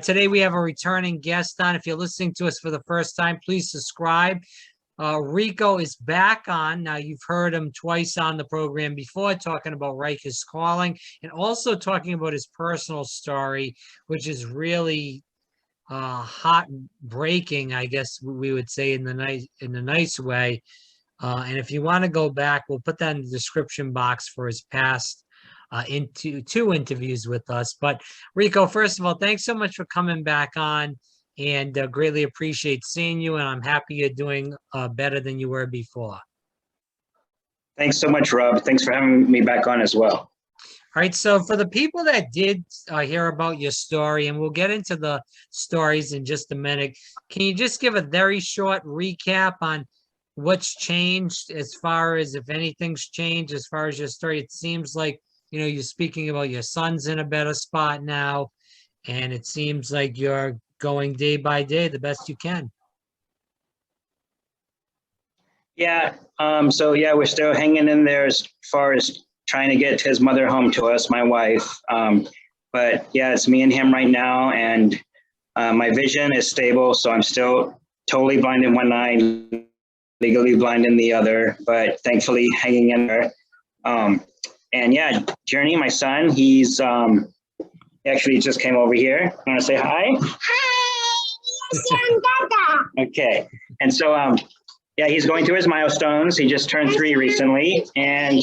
Today we have a returning guest on. If you're listening to us for the first time, please subscribe. Rico is back on. Now, you've heard him twice on the program before, talking about Rikers calling and also talking about his personal story, which is really hot breaking, I guess we would say in the nice way. And if you want to go back, we'll put that in the description box for his past into two interviews with us. But Rico, first of all, thanks so much for coming back on, and greatly appreciate seeing you. And I'm happy you're doing better than you were before. Thanks so much, Rob. Thanks for having me back on as well. All right, so for the people that did hear about your story, and we'll get into the stories in just a minute, can you just give a very short recap on what's changed as far as, if anything's changed, as far as your story? It seems like, you're speaking about your son's in a better spot now, and it seems like you're going day by day the best you can. Yeah, so yeah, we're still hanging in there as far as trying to get his mother home to us, my wife. But yeah, it's me and him right now, and my vision is stable, so I'm still totally blind in one eye, legally blind in the other, but thankfully hanging in there. And yeah, Journey, my son, he's actually just came over here. Want to say hi? Hi. Okay, and so yeah, he's going through his milestones. He just turned 3 recently, and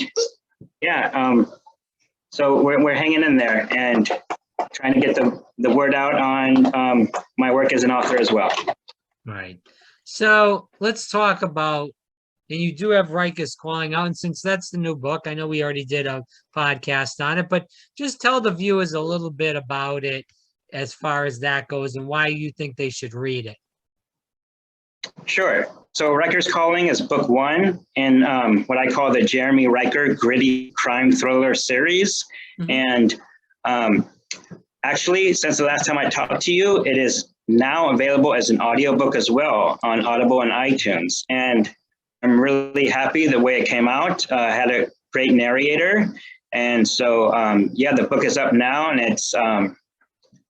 yeah, so we're hanging in there and trying to get the word out on my work as an author as well. Right. So let's talk about, and you do have Rikers Calling Out, and since that's the new book, I know we already did a podcast on it, but just tell the viewers a little bit about it as far as that goes and why you think they should read it. Sure. So Rikers Calling is book 1 in what I call the Jeremy Riker gritty crime thriller series. Mm-hmm. And actually, since the last time I talked to you, it is now available as an audiobook as well on Audible and iTunes. And I'm really happy the way it came out. Had a great narrator. And so, yeah, the book is up now, and it's, I'm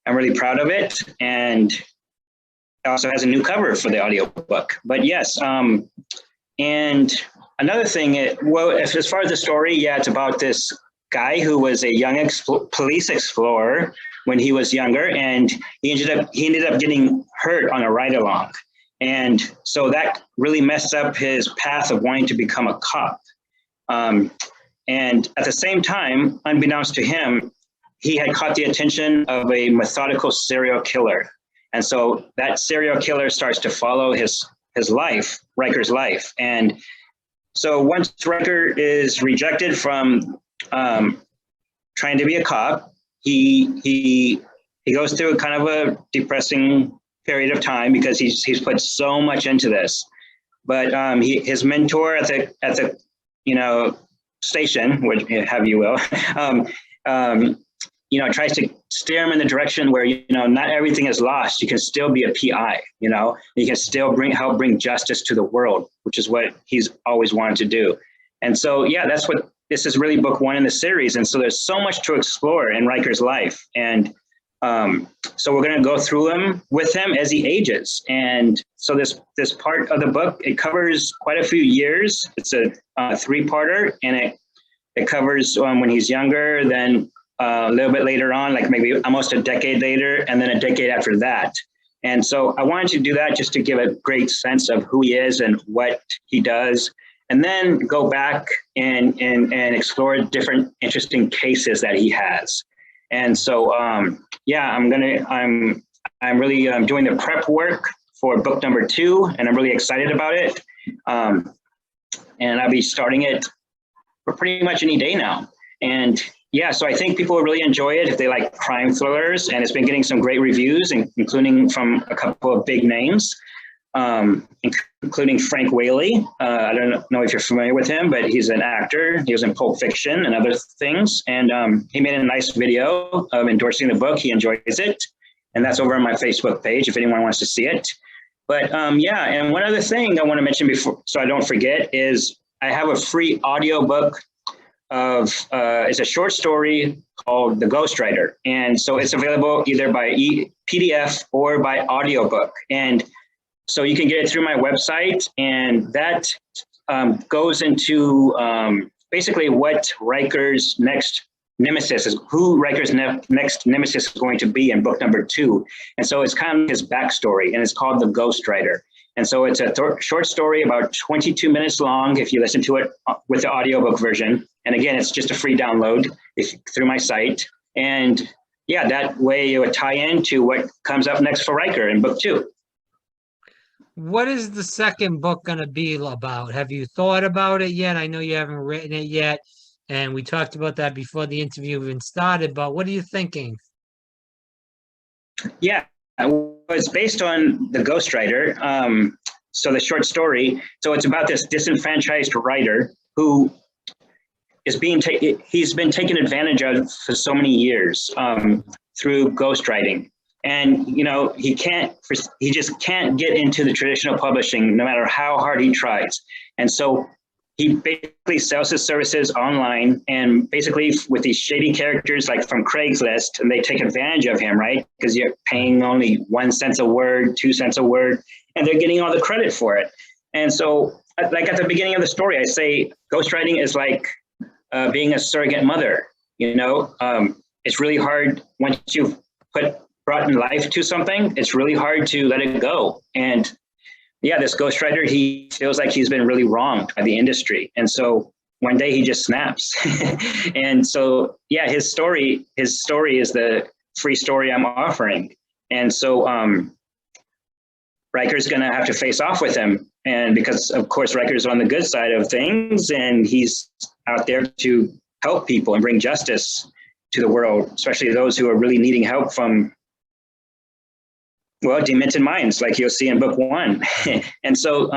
really proud of it. And it also has a new cover for the audiobook. But yes, and another thing, as far as the story, yeah, it's about this guy who was a young police explorer when he was younger, and he ended up getting hurt on a ride-along. And so that really messed up his path of wanting to become a cop. And at the same time, unbeknownst to him, he had caught the attention of a methodical serial killer. And so that serial killer starts to follow his life, Riker's life. And so once Riker is rejected from trying to be a cop, he goes through kind of a depressing period of time because he's put so much into this. But his mentor at the station, which have you will, tries to steer him in the direction where, not everything is lost. You can still be a PI, you can still help bring justice to the world, which is what he's always wanted to do. And so, yeah, this is really book 1 in the series. And so there's so much to explore in Riker's life. And so we're going to go through them with him as he ages. And so this part of the book, it covers quite a few years. It's a 3-parter, and it covers when he's younger, then a little bit later on, like maybe almost a decade later, and then a decade after that. And so I wanted to do that just to give a great sense of who he is and what he does, and then go back and explore different interesting cases that he has. And so, yeah, I'm really doing the prep work for book number 2, and I'm really excited about it. And I'll be starting it for pretty much any day now. And yeah, so I think people will really enjoy it if they like crime thrillers, and it's been getting some great reviews, including from a couple of big names, including Frank Whaley. I don't know if you're familiar with him, but he's an actor. He was in Pulp Fiction and other things. And he made a nice video of endorsing the book. He enjoys it. And that's over on my Facebook page if anyone wants to see it. But yeah, and one other thing I want to mention before, so I don't forget, is I have a free audiobook of, it's a short story called The Ghostwriter. And so it's available either by PDF or by audiobook. And so you can get it through my website, and that goes into basically what Riker's next nemesis is, who Riker's next nemesis is going to be in book number 2. And so it's kind of his backstory, and it's called The Ghostwriter. And so it's a short story about 22 minutes long if you listen to it with the audiobook version. And again, it's just a free download through my site. And yeah, that way it would tie into what comes up next for Riker in book 2. What is the second book going to be about? Have you thought about it yet? I know you haven't written it yet, and we talked about that before the interview even started, but what are you thinking? Yeah, it's based on The Ghostwriter. So the short story, so it's about this disenfranchised writer who is he's been taken advantage of for so many years through ghostwriting. And, you know, he just can't get into the traditional publishing no matter how hard he tries. And so he basically sells his services online, and basically with these shady characters like from Craigslist, and they take advantage of him, right? Because you're paying only 1 cent a word, 2 cents a word, and they're getting all the credit for it. And so like at the beginning of the story, I say ghostwriting is like being a surrogate mother. You know, it's really hard once you've brought in life to something, it's really hard to let it go. And yeah, this ghostwriter, he feels like he's been really wronged by the industry. And so one day he just snaps. And so, yeah, his story is the free story I'm offering. And so Riker's going to have to face off with him. And because of course, Riker's on the good side of things, and he's out there to help people and bring justice to the world, especially those who are really needing help from, well, demented minds, like you'll see in book 1. And so,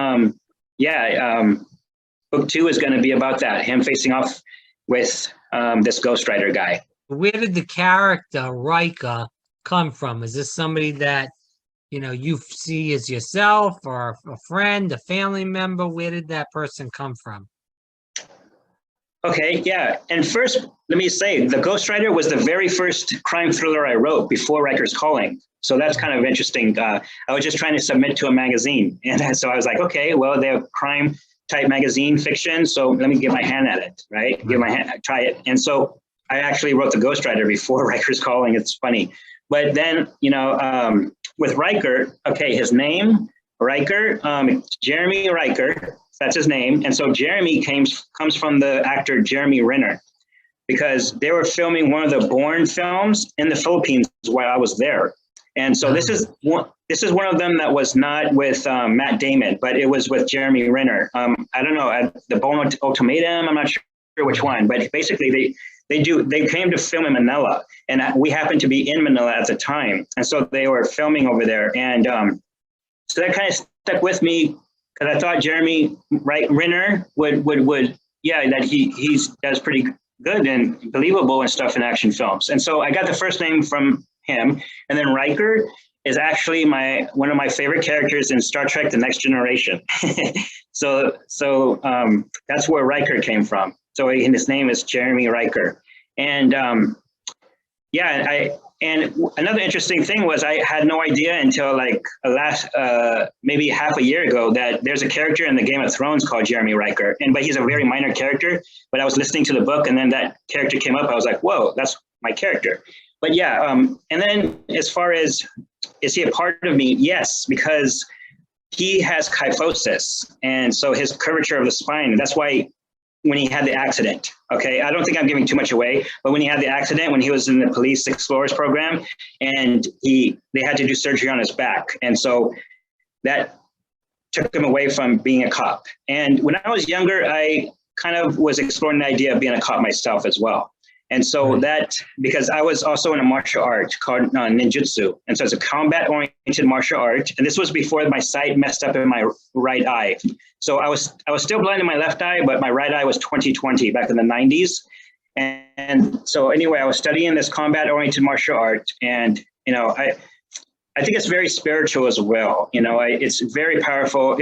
book 2 is going to be about that, him facing off with this ghostwriter guy. Where did the character Riker come from? Is this somebody that, you know, you see as yourself, or a friend, a family member? Where did that person come from? Okay, yeah. And first, let me say, The Ghostwriter was the very first crime thriller I wrote before Riker's Calling. So that's kind of interesting. I was just trying to submit to a magazine. And so I was like, okay, well, they're crime type magazine fiction. So let me get my hand at it, right? Try it. And so I actually wrote The Ghostwriter before Riker's Calling. It's funny. But then, you know, with Riker, okay, his name, Riker, Jeremy Riker, that's his name. And so Jeremy comes from the actor Jeremy Renner, because they were filming one of the Bourne films in the Philippines while I was there. And so this is one of them that was not with Matt Damon, but it was with Jeremy Renner. I don't know, the Bourne Ultimatum, I'm not sure which one, but basically they came to film in Manila, and we happened to be in Manila at the time. And so they were filming over there. And so that kind of stuck with me, because I thought Jeremy Renner would that he does pretty good and believable and stuff in action films. And so I got the first name from him. And then Riker is actually one of my favorite characters in Star Trek: The Next Generation. So that's where Riker came from. So his name is Jeremy Riker. And and another interesting thing was I had no idea until like maybe half a year ago that there's a character in the Game of Thrones called Jeremy Riker, but he's a very minor character. But I was listening to the book, and then that character came up. I was like, whoa, that's my character. But yeah, and then as far as, is he a part of me? Yes, because he has kyphosis, and so his curvature of the spine, that's why when he had the accident, okay, I don't think I'm giving too much away, but when he had the accident, when he was in the Police Explorers program, and they had to do surgery on his back. And so that took him away from being a cop. And when I was younger, I kind of was exploring the idea of being a cop myself as well. And so that, because I was also in a martial art called ninjutsu. And so it's a combat-oriented martial art. And this was before my sight messed up in my right eye. So I was still blind in my left eye, but my right eye was 20/20 back in the 90s. And so anyway, I was studying this combat-oriented martial art. And, you know, I think it's very spiritual as well. You know, it's very powerful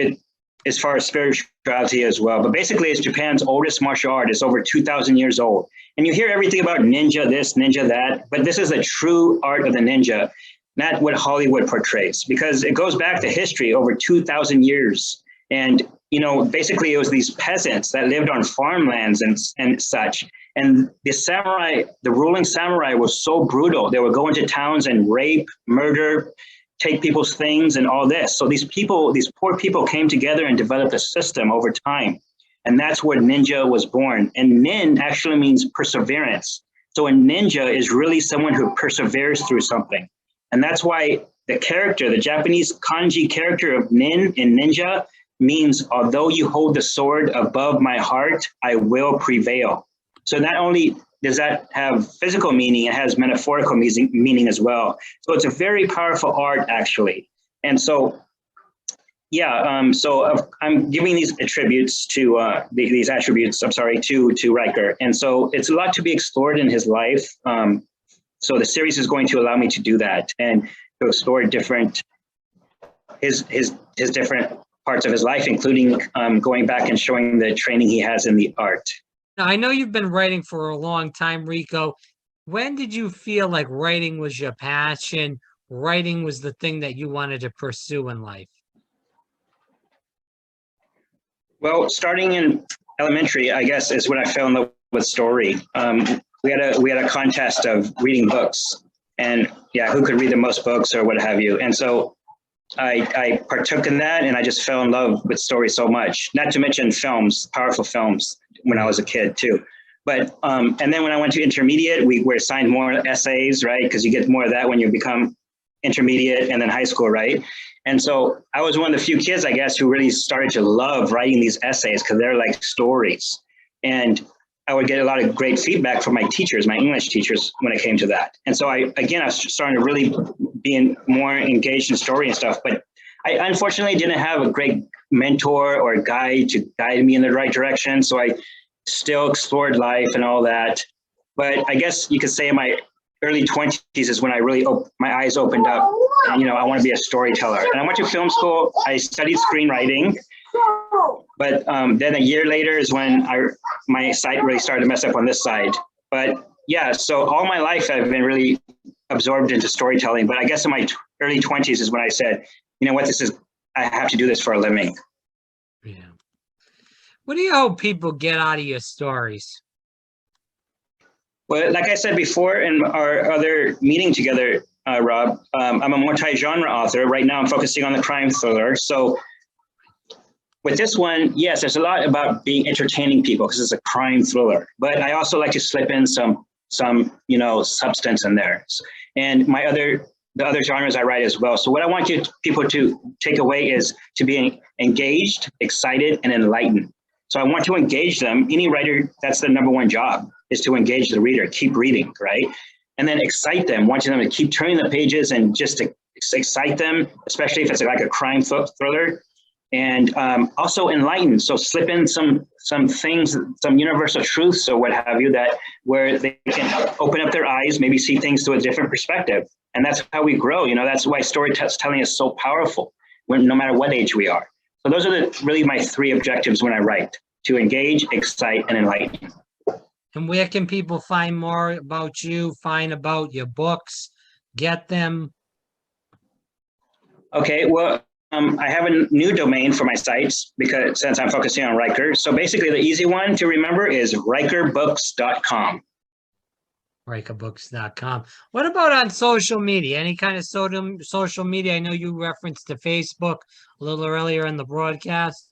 as far as spiritual spirituality as well. But basically, it's Japan's oldest martial art. It's over 2,000 years old. And you hear everything about ninja this, ninja that, but this is the true art of the ninja, not what Hollywood portrays, because it goes back to history over 2,000 years. And, you know, basically it was these peasants that lived on farmlands and such. And the samurai, the ruling samurai was so brutal. They would go into towns and rape, murder, take people's things and all this. So these people, these poor people came together and developed a system over time. And that's where ninja was born. And nin actually means perseverance. So a ninja is really someone who perseveres through something. And that's why the character, the Japanese kanji character of nin in ninja means, although you hold the sword above my heart, I will prevail. So not only does that have physical meaning, it has metaphorical meaning as well. So it's a very powerful art, actually. And so, yeah, I'm giving these attributes to, these attributes, I'm sorry, to Riker. And so it's a lot to be explored in his life. So the series is going to allow me to do that and to explore different, his different parts of his life, including going back and showing the training he has in the art. Now, I know you've been writing for a long time, Rico. When did you feel like writing was your passion? Writing was the thing that you wanted to pursue in life? Well, starting in elementary, I guess, is when I fell in love with story. We had a contest of reading books, and yeah, who could read the most books or what have you. And so I partook in that, and I just fell in love with story so much. Not to mention films, powerful films, when I was a kid too. But and then when I went to intermediate, we were assigned more essays, right? Because you get more of that when you become intermediate and then high school, right? And so I was one of the few kids, I guess, who really started to love writing these essays because they're like stories. And I would get a lot of great feedback from my teachers, my English teachers, when it came to that. And so I was starting to really be more engaged in story and stuff. But I unfortunately didn't have a great mentor or guide to guide me in the right direction. So I still explored life and all that. But I guess you could say in my early 20s is when I really, my eyes opened up. And, you know, I want to be a storyteller. And I went to film school. I studied screenwriting. But then a year later is when my sight really started to mess up on this side. But yeah, so all my life I've been really absorbed into storytelling. But I guess in my early 20s is when I said, you know what, I have to do this for a living. Yeah. What do you hope people get out of your stories? Well, like I said before in our other meeting together, Rob, I'm a multi-genre author. Right now I'm focusing on the crime thriller. So with this one, yes, there's a lot about being entertaining people because it's a crime thriller, but I also like to slip in some you know, substance in there. And the other genres I write as well. So what I want people to take away is to be engaged, excited, and enlightened. So I want to engage them. Any writer, that's the number one job, is to engage the reader, keep reading, right? And then excite them, wanting them to keep turning the pages and just to excite them, especially if it's like a crime thriller. And also enlighten, so slip in some things, some universal truths or what have you, that where they can open up their eyes, maybe see things through a different perspective. And that's how we grow. You know, that's why storytelling is so powerful, no matter what age we are. So those are really my three objectives when I write: to engage, excite, and enlighten. And where can people find more about you, find about your books, get them? Okay, well, I have a new domain for my sites because since I'm focusing on Riker. So basically the easy one to remember is RikerBooks.com. RikerBooks.com. What about on social media? Any kind of social media? I know you referenced to Facebook a little earlier in the broadcast.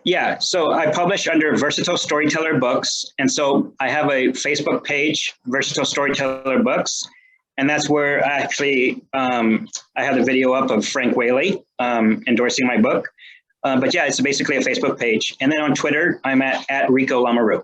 Yeah, so I publish under Versatile Storyteller Books. And so I have a Facebook page, Versatile Storyteller Books. And that's where actually I have the video up of Frank Whaley endorsing my book. But yeah, it's basically a Facebook page. And then on Twitter, I'm at Rico Lamoureux.